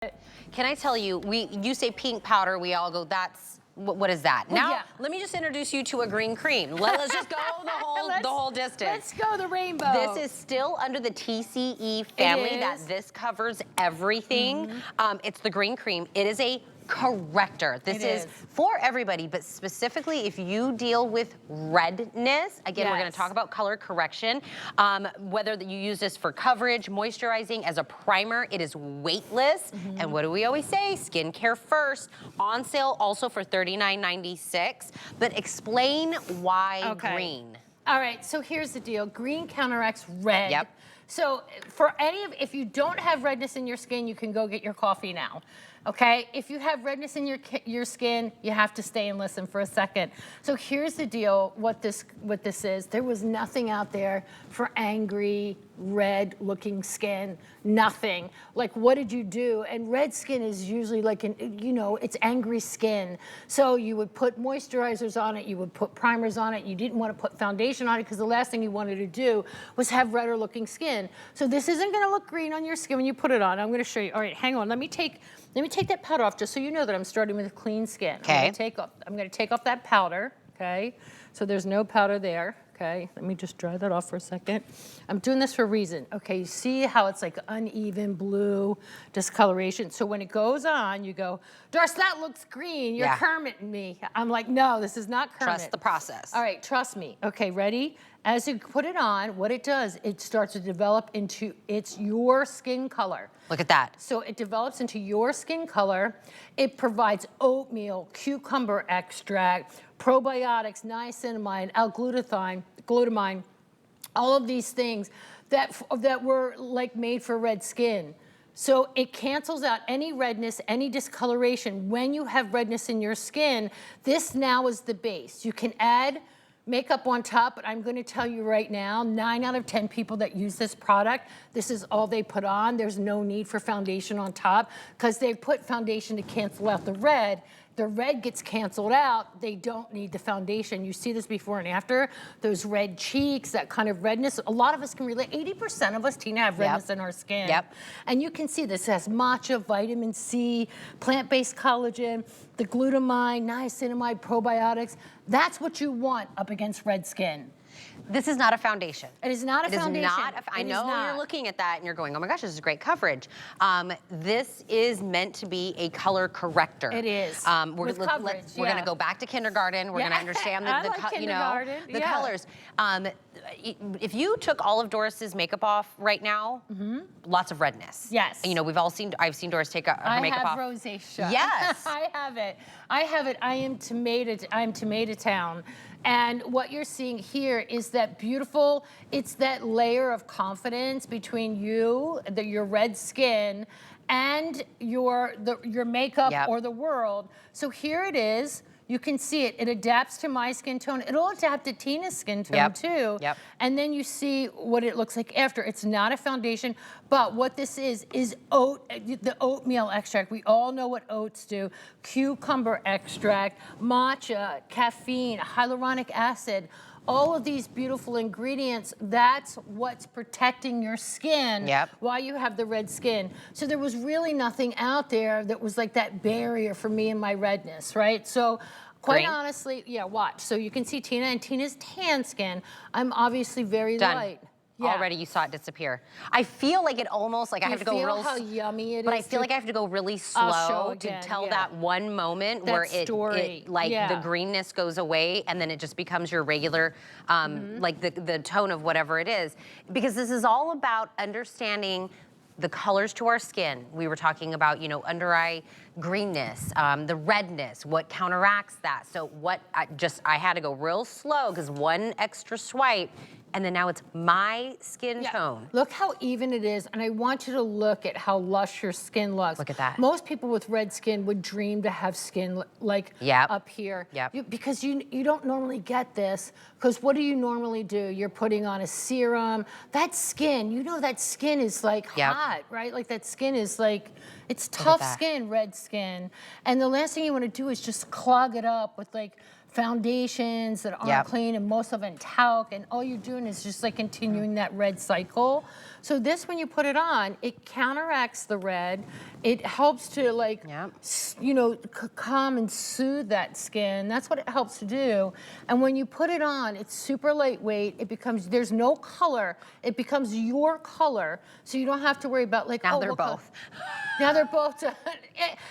Can I tell you, you say pink powder, we all go, that's, what is that? Well, now, yeah. let me just introduce you to a green cream. Let's just go the whole distance. Let's go the rainbow. This is still under the TCE family that this covers everything. It's the green cream. It is a corrector. This is for everybody, but specifically if you deal with redness, again, we're going to talk about color correction, whether you use this for coverage, moisturizing, as a primer, it is weightless. And what do we always say? Skincare first. On sale also for $39.96. But explain why green. All right, so here's the deal. Green counteracts red. Yep. So for if you don't have redness in your skin, you can go get your coffee now. Okay, if you have redness in your skin, you have to stay and listen for a second. So here's the deal, what this is. There was nothing out there for angry, red looking skin, nothing. Like, what did you do? And red skin is usually like it's angry skin. So you would put moisturizers on it, you would put primers on it, you didn't want to put foundation on it because the last thing you wanted to do was have redder looking skin. So this isn't gonna look green on your skin when you put it on. I'm gonna show you. All right, hang on, let me take that powder off just so you know that I'm starting with clean skin. Okay. I'm gonna take off that powder, okay? So there's no powder there, okay? Let me just dry that off for a second. I'm doing this for a reason. Okay, you see how it's like uneven blue discoloration. So when it goes on, you go, Doris, that looks green. You're Kermit me. I'm like, no, this is not Kermit. Trust the process. All right, trust me. Okay, ready? As you put it on, what it does, it starts to develop into your skin color. Look at that. So it develops into your skin color. It provides oatmeal, cucumber extract, probiotics, niacinamide, glutamine, all of these things that were like made for red skin. So it cancels out any redness, any discoloration. When you have redness in your skin, this now is the base. You can add makeup on top, but I'm going to tell you right now, 9 out of 10 people that use this product, this is all they put on. There's no need for foundation on top because they put foundation to cancel out the red. The red gets canceled out. They don't need the foundation. You see this before and after. Those red cheeks, that kind of redness. A lot of us can relate. 80% of us, Tina, have redness in our skin. And you can see this has matcha, vitamin C, plant-based collagen, the glutamine, niacinamide, probiotics. That's what you want up against red skin. This is not a foundation. It is not a foundation. I know you're looking at that and you're going, oh my gosh, this is great coverage. This is meant to be a color corrector. It is. We're going to go back to kindergarten. We're going to understand the colors. If you took all of Doris's makeup off right now, lots of redness. Yes. You know, I've seen Doris take her makeup off. I have rosacea. Yes. I have it. I am tomato town. And what you're seeing here is that beautiful, it's that layer of confidence between your red skin and your makeup or the world. So here it is. You can see it. It adapts to my skin tone. It'll adapt to Tina's skin tone too. And then you see what it looks like after. It's not a foundation, but what this is the oatmeal extract. We all know what oats do. Cucumber extract, matcha, caffeine, hyaluronic acid. All of these beautiful ingredients, that's what's protecting your skin while you have the red skin. So there was really nothing out there that was like that barrier for me and my redness, right? So quite honestly, watch. So you can see Tina and Tina's tan skin. I'm obviously very light. Already you saw it disappear. I feel like it almost, like I have to go real how yummy it is? But I feel like I have to go really slow to tell that one moment where the greenness goes away and then it just becomes your regular, like the tone of whatever it is. Because this is all about understanding the colors to our skin. We were talking about, under eye greenness, the redness, what counteracts that. So I had to go real slow because one extra swipe, and then now it's my skin tone. Look how even it is, and I want you to look at how lush your skin looks. Look at that. Most people with red skin would dream to have skin like up here. Because you don't normally get this, because what do you normally do? You're putting on a serum. That skin, that skin is like hot, right? Like that skin is like, it's tough skin, red skin. And the last thing you want to do is just clog it up with like foundations that aren't clean, and most of it talc, and all you're doing is just like continuing that red cycle. So this, when you put it on, it counteracts the red. It helps to like, you know, calm and soothe that skin. That's what it helps to do. And when you put it on, it's super lightweight. It becomes, there's no color. It becomes your color. So you don't have to worry about like, now they're both. Now they're both done.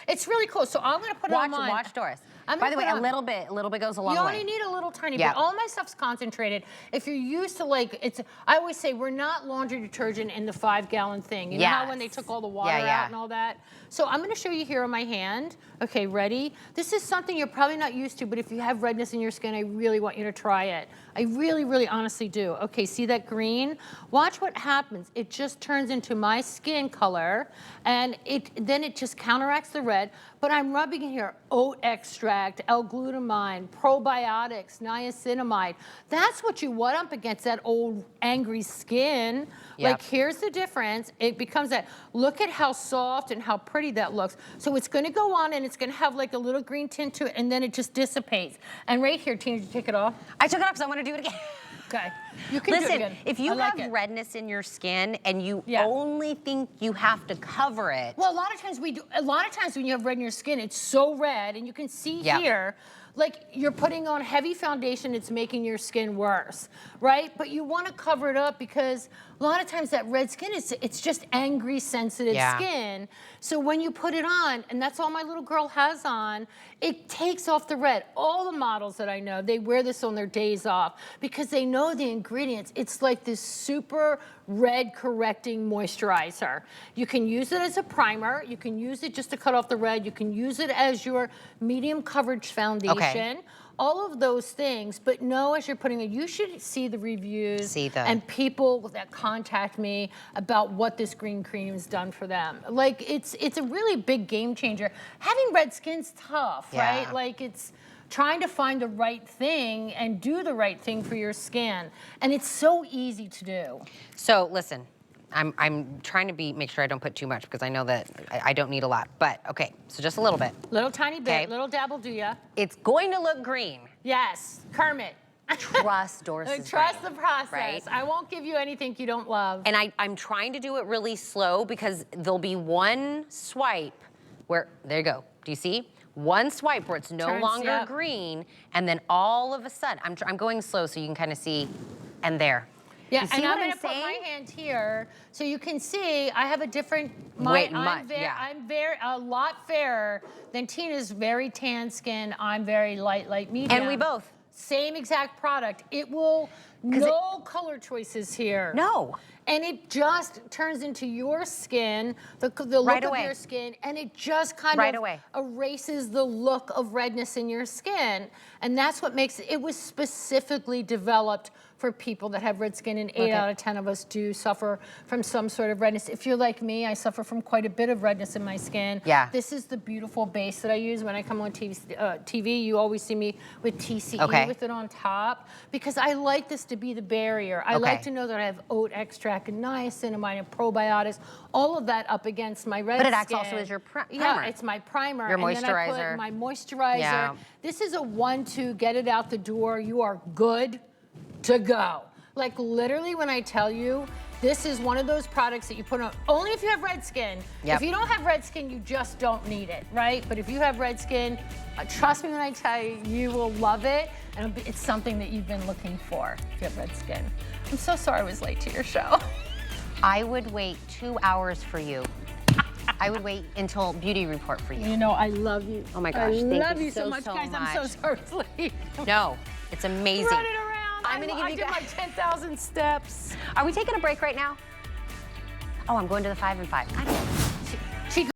It's really cool. So I'm gonna put it on mine. Watch Doris. By the way, a little bit goes a long way. You only need a little tiny bit. All my stuff's concentrated. If you're used to like, I always say we're not laundry detergent in the 5-gallon thing. You know how when they took all the water out and all that? So I'm gonna show you here on my hand. Okay, ready? This is something you're probably not used to, but if you have redness in your skin, I really want you to try it. I really, really honestly do. Okay, see that green? Watch what happens. It just turns into my skin color, and then it just counteracts the red, but I'm rubbing in here oat extract, L-glutamine, probiotics, niacinamide. That's what you want up against that old angry skin. Like, here's the difference. It becomes that, look at how soft and how pretty that looks. So it's gonna go on and it's gonna have like a little green tint to it, and then it just dissipates. And right here, Tina, did you take it off? I took it off because I want to do it again. Okay, you can do it again. If you have redness in your skin and you only think you have to cover it. Well, a lot of times we do. A lot of times when you have red in your skin, it's so red, and you can see here, like you're putting on heavy foundation, it's making your skin worse, right? But you want to cover it up because a lot of times that red skin it's just angry, sensitive skin. So when you put it on, and that's all my little girl has on, it takes off the red. All the models that I know, they wear this on their days off because they know the ingredients. It's like this super red correcting moisturizer. You can use it as a primer. You can use it just to cut off the red. You can use it as your medium coverage foundation. All of those things, but know as you're putting it, you should see the reviews and people that contact me about what this green cream has done for them. Like it's a really big game changer. Having red skin's tough, right? Like it's trying to find the right thing and do the right thing for your skin. And it's so easy to do. So listen, I'm trying to make sure I don't put too much because I know that I don't need a lot. But okay, so just a little bit. Little tiny bit, little dab will do ya. It's going to look green. Yes, Kermit. Trust Doris's Trust brain, the process. right? I won't give you anything you don't love. And I'm trying to do it really slow because there'll be one swipe where, there you go. Do you see? One swipe where it's no longer green, and then all of a sudden, I'm going slow so you can kind of see, and there. Yeah, and I'm gonna put my hand here so you can see I have a different, I'm a lot fairer than Tina's very tan skin. I'm very light medium. And we both. Same exact product. It will, no color choices here. No. And it just turns into your skin, the look of your skin, and it just kind of erases the look of redness in your skin. And that's what makes it was specifically developed for people that have red skin, and 8 out of 10 of us do suffer from some sort of redness. If you're like me, I suffer from quite a bit of redness in my skin. This is the beautiful base that I use when I come on TV. You always see me with TCE with it on top, because I like this to be the barrier. I like to know that I have oat extract and niacinamide and probiotics, all of that up against my red skin. But it acts also as your primer. Yeah, it's my primer. Your and moisturizer. Then I put my moisturizer. This is a 1-2, get it out the door. You are good to go. Like literally when I tell you, this is one of those products that you put on only if you have red skin. If you don't have red skin, you just don't need it, right? But if you have red skin, trust me when I tell you, you will love it. And it's something that you've been looking for if you have red skin. I'm so sorry I was late to your show. I would wait 2 hours for you. I would wait until beauty report for you. You know, I love you. Oh my gosh, thank you so much, guys. I'm so sorry I was late. No, it's amazing. Running around. I'm gonna give you guys. I did my 10,000 steps. Are we taking a break right now? Oh, I'm going to the 5 and 5. I don't know.